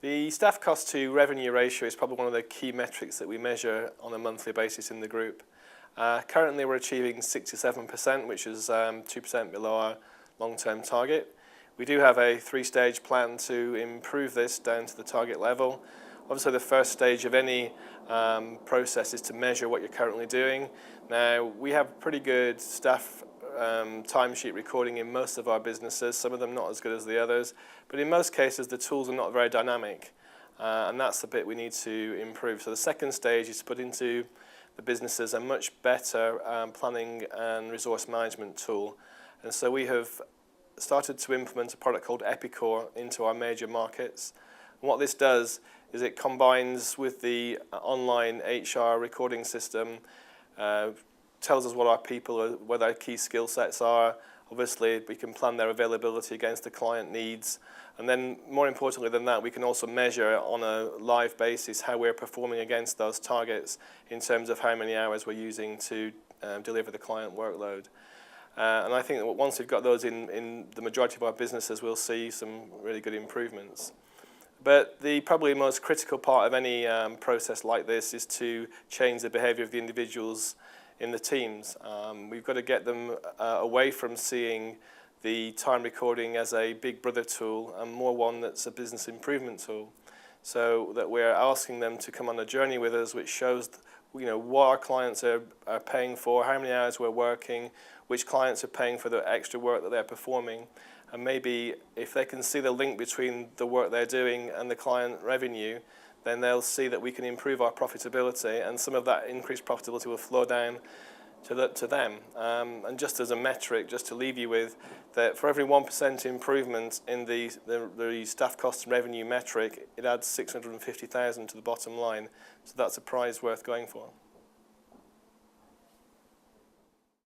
The staff cost to revenue ratio is probably one of the key metrics that we measure on a monthly basis in the group. Currently we're achieving 67%, which is 2% below our long-term target. We do have a 3-stage plan to improve this down to the target level. Obviously the first stage of any process is to measure what you're currently doing. Now we have pretty good staff timesheet recording in most of our businesses, some of them not as good as the others, but in most cases the tools are not very dynamic, and that's the bit we need to improve. So the second stage is to put into the businesses a much better planning and resource management tool, and so we have started to implement a product called Epicor into our major markets. And what this does is it combines with the online HR recording system, tells us what our people are, what their key skill sets are. Obviously, we can plan their availability against the client needs. And then, more importantly than that, we can also measure on a live basis how we're performing against those targets in terms of how many hours we're using to deliver the client workload. And I think that once we've got those in the majority of our businesses, we'll see some really good improvements. But the probably most critical part of any process like this is to change the behaviour of the individuals in the teams. We've got to get them away from seeing the time recording as a big brother tool and more one that's a business improvement tool. So that we're asking them to come on a journey with us which shows what our clients are paying for, how many hours we're working, which clients are paying for the extra work that they're performing. And maybe if they can see the link between the work they're doing and the client revenue, then they'll see that we can improve our profitability, and some of that increased profitability will flow down to them. And just as a metric, just to leave you with, that for every 1% improvement in the staff cost and revenue metric, it adds 650,000 to the bottom line. So that's a prize worth going for.